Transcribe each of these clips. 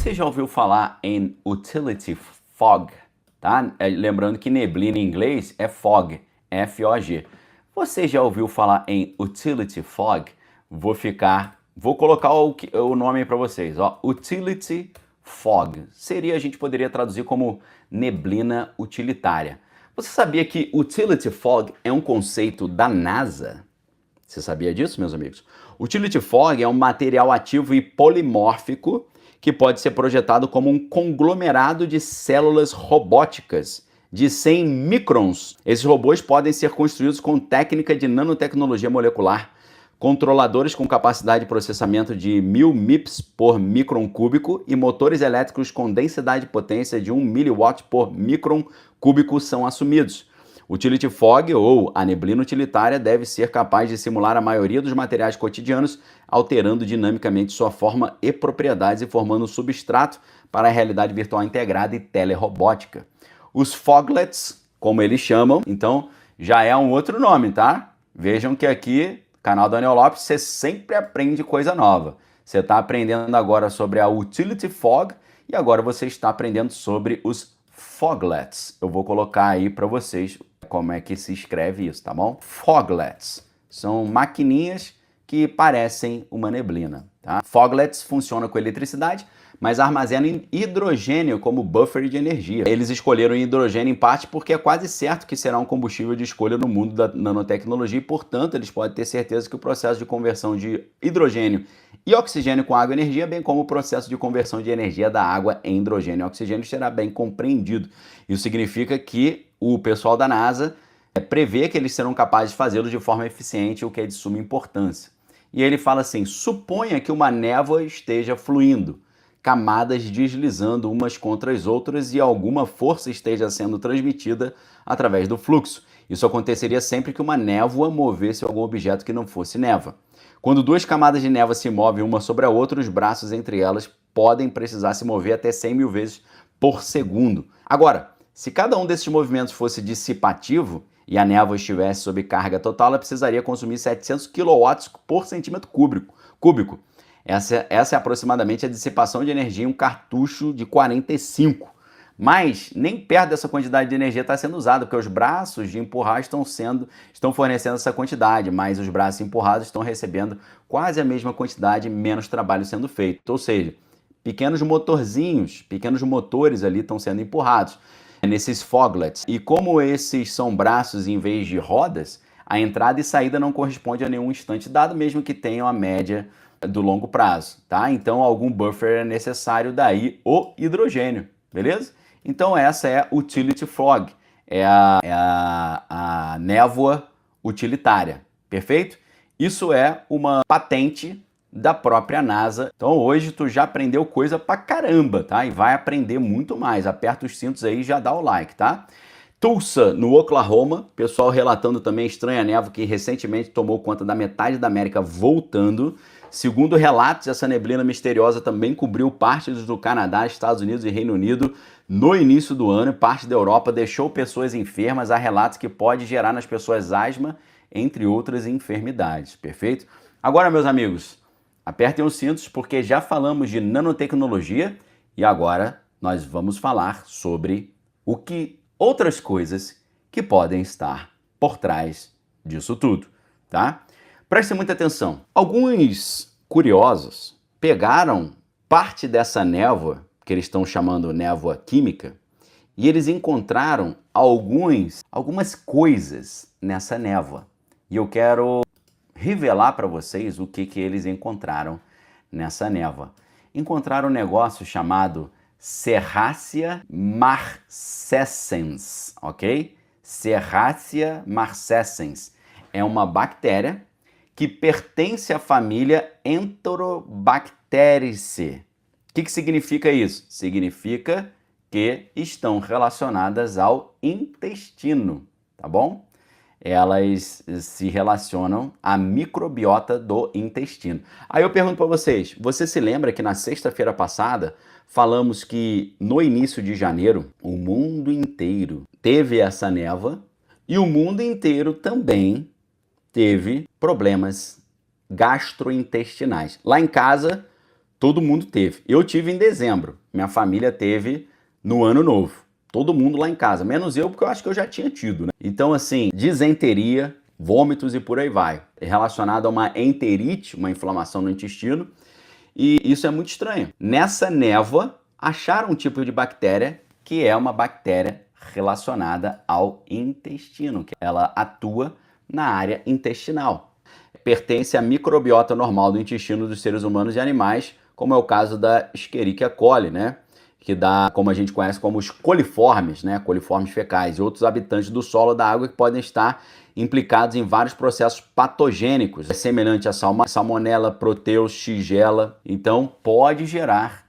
Você já ouviu falar em utility fog, tá? Lembrando que neblina em inglês é fog, F-O-G. Você já ouviu falar em utility fog? Vou colocar o nome para vocês, ó. Utility fog. A gente poderia traduzir como neblina utilitária. Você sabia que utility fog é um conceito da NASA? Você sabia disso, meus amigos? Utility fog é um material ativo e polimórfico que pode ser projetado como um conglomerado de células robóticas de 100 microns. Esses robôs podem ser construídos com técnica de nanotecnologia molecular, controladores com capacidade de processamento de 1000 MIPS por micron cúbico e motores elétricos com densidade de potência de 1 mW por micron cúbico são assumidos. Utility fog, ou a neblina utilitária, deve ser capaz de simular a maioria dos materiais cotidianos, alterando dinamicamente sua forma e propriedades e formando um substrato para a realidade virtual integrada e telerobótica. Os foglets, como eles chamam, então já é um outro nome, tá? Vejam que aqui, canal Daniel Lopes, você sempre aprende coisa nova. Você está aprendendo agora sobre a utility fog e agora você está aprendendo sobre os foglets. Eu vou colocar aí para vocês como é que se escreve isso, tá bom? Foglets são maquininhas que parecem uma neblina, tá? Foglets funcionam com eletricidade, mas armazenam hidrogênio como buffer de energia. Eles escolheram hidrogênio em parte porque é quase certo que será um combustível de escolha no mundo da nanotecnologia e, portanto, eles podem ter certeza que o processo de conversão de hidrogênio e oxigênio com água e energia, bem como o processo de conversão de energia da água em hidrogênio e oxigênio, será bem compreendido. Isso significa que o pessoal da NASA prevê que eles serão capazes de fazê-lo de forma eficiente, o que é de suma importância. E ele fala assim: suponha que uma névoa esteja fluindo, camadas deslizando umas contra as outras e alguma força esteja sendo transmitida através do fluxo. Isso aconteceria sempre que uma névoa movesse algum objeto que não fosse névoa. Quando duas camadas de névoa se movem uma sobre a outra, os braços entre elas podem precisar se mover até 100 mil vezes por segundo. Agora, se cada um desses movimentos fosse dissipativo e a névoa estivesse sob carga total, ela precisaria consumir 700 kW por centímetro cúbico. Essa é aproximadamente a dissipação de energia em um cartucho de 45. Mas nem perto dessa quantidade de energia está sendo usada, porque os braços de empurrar estão fornecendo essa quantidade, mas os braços empurrados estão recebendo quase a mesma quantidade, menos trabalho sendo feito. Ou seja, pequenos motorzinhos, pequenos motores ali estão sendo empurrados nesses foglets. E como esses são braços em vez de rodas, a entrada e saída não corresponde a nenhum instante dado, mesmo que tenham a média do longo prazo, tá? Então algum buffer é necessário, daí o hidrogênio, beleza? Então essa é a utility fog, é a névoa utilitária, perfeito? Isso é uma patente da própria NASA. Então hoje tu já aprendeu coisa pra caramba, tá? E vai aprender muito mais. Aperta os cintos aí e já dá o like, tá? Tulsa, no Oklahoma, pessoal relatando também estranha névoa que recentemente tomou conta da metade da América voltando. Segundo relatos, essa neblina misteriosa também cobriu partes do Canadá, Estados Unidos e Reino Unido no início do ano. Parte da Europa deixou pessoas enfermas. Há relatos que pode gerar nas pessoas asma, entre outras enfermidades, perfeito? Agora, meus amigos, apertem os cintos porque já falamos de nanotecnologia e agora nós vamos falar sobre outras coisas que podem estar por trás disso tudo, tá? Preste muita atenção. Alguns curiosos pegaram parte dessa névoa, que eles estão chamando névoa química, e eles encontraram algumas coisas nessa névoa. E eu quero revelar para vocês o que eles encontraram nessa névoa. Encontraram um negócio chamado Serratia marcescens, ok? Serratia marcescens é uma bactéria que pertence à família Enterobacteriaceae. O que significa isso? Significa que estão relacionadas ao intestino, tá bom? Elas se relacionam à microbiota do intestino. Aí eu pergunto para vocês, você se lembra que na sexta-feira passada falamos que no início de janeiro o mundo inteiro teve essa névoa e o mundo inteiro também teve problemas gastrointestinais. Lá em casa, Todo mundo teve. Eu tive em dezembro, minha família teve no ano novo. Todo mundo lá em casa, menos eu, porque eu acho que eu já tinha tido, né? Então, assim, disenteria, vômitos e por aí vai. É relacionado a uma enterite, uma inflamação no intestino, e isso é muito estranho. Nessa névoa, acharam um tipo de bactéria que é uma bactéria relacionada ao intestino, que ela atua na área intestinal. Pertence à microbiota normal do intestino dos seres humanos e animais, como é o caso da Escherichia coli, né? Que dá, como a gente conhece como os coliformes, né? Coliformes fecais e outros habitantes do solo da água que podem estar implicados em vários processos patogênicos, semelhante a salmonella, proteus, shigella. Então, pode gerar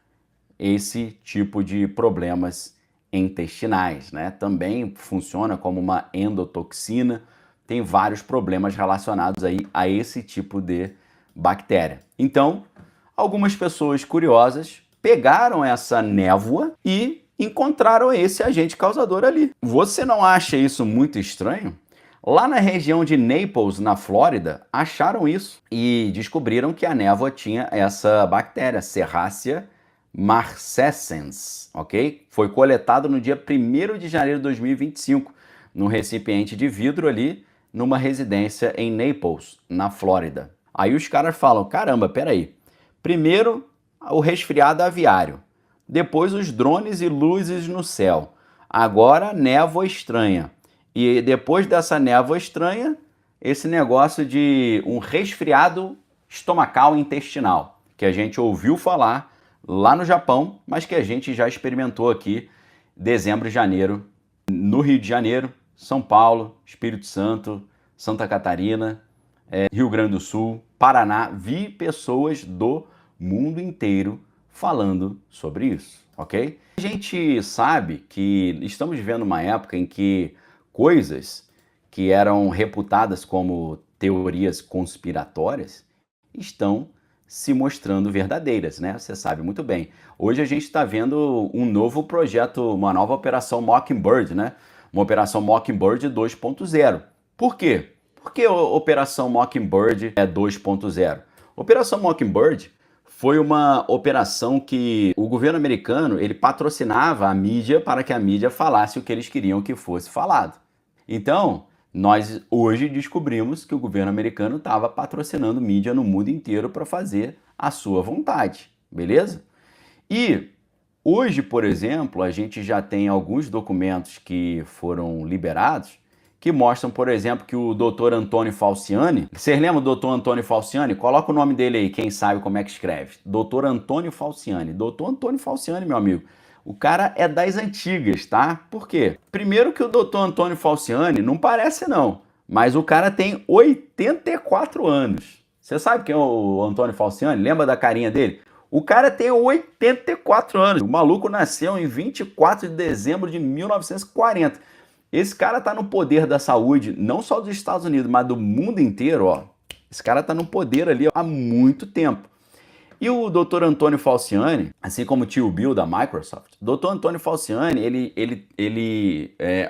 esse tipo de problemas intestinais, né? Também funciona como uma endotoxina, tem vários problemas relacionados aí a esse tipo de bactéria. Então, algumas pessoas curiosas pegaram essa névoa e encontraram esse agente causador ali. Você não acha isso muito estranho? Lá na região de Naples, na Flórida, acharam isso e descobriram que a névoa tinha essa bactéria, Serratia marcescens, ok? Foi coletado no dia 1º de janeiro de 2025, num recipiente de vidro ali, numa residência em Naples, na Flórida. Aí os caras falam, caramba, peraí, primeiro o resfriado aviário, depois os drones e luzes no céu, agora névoa estranha, e depois dessa névoa estranha, esse negócio de um resfriado estomacal intestinal, que a gente ouviu falar lá no Japão, mas que a gente já experimentou aqui dezembro e janeiro, no Rio de Janeiro, São Paulo, Espírito Santo, Santa Catarina, Rio Grande do Sul, Paraná. Vi pessoas do mundo inteiro falando sobre isso, ok? A gente sabe que estamos vivendo uma época em que coisas que eram reputadas como teorias conspiratórias estão se mostrando verdadeiras, né? Você sabe muito bem. Hoje a gente está vendo um novo projeto, uma nova operação Mockingbird, né? Uma operação Mockingbird 2.0. Por quê? Por que a operação Mockingbird é 2.0? Operação Mockingbird foi uma operação que o governo americano ele patrocinava a mídia para que a mídia falasse o que eles queriam que fosse falado. Então, nós hoje descobrimos que o governo americano estava patrocinando mídia no mundo inteiro para fazer a sua vontade, beleza? E hoje, por exemplo, a gente já tem alguns documentos que foram liberados que mostram, por exemplo, que o Dr. Antônio Falciani, vocês lembram do Dr. Antônio Falciani? Coloca o nome dele aí, quem sabe como é que escreve. Dr. Antônio Falciani. Dr. Antônio Falciani, meu amigo. O cara é das antigas, tá? Por quê? Primeiro que o Dr. Antônio Falciani não parece não, mas o cara tem 84 anos. Você sabe quem é o Antônio Falciani? Lembra da carinha dele? O cara tem 84 anos. O maluco nasceu em 24 de dezembro de 1940. Esse cara tá no poder da saúde, não só dos Estados Unidos, mas do mundo inteiro, ó. Esse cara tá no poder ali há muito tempo. E o Dr. Antônio Falciani, assim como o tio Bill da Microsoft, o Dr. Antônio Falciani,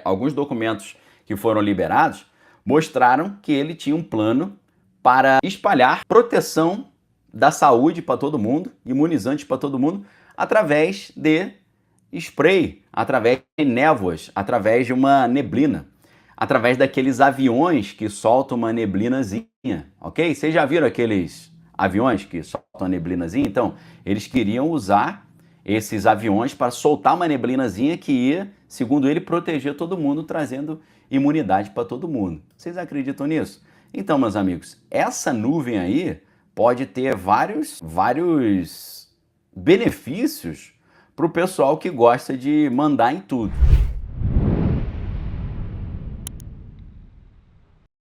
alguns documentos que foram liberados mostraram que ele tinha um plano para espalhar proteção da saúde para todo mundo, imunizantes para todo mundo, através de spray, através de névoas, através de uma neblina, através daqueles aviões que soltam uma neblinazinha, ok? Vocês já viram aqueles aviões que soltam a neblinazinha? Então, eles queriam usar esses aviões para soltar uma neblinazinha que ia, segundo ele, proteger todo mundo, trazendo imunidade para todo mundo. Vocês acreditam nisso? Então, meus amigos, essa nuvem aí pode ter vários benefícios para o pessoal que gosta de mandar em tudo.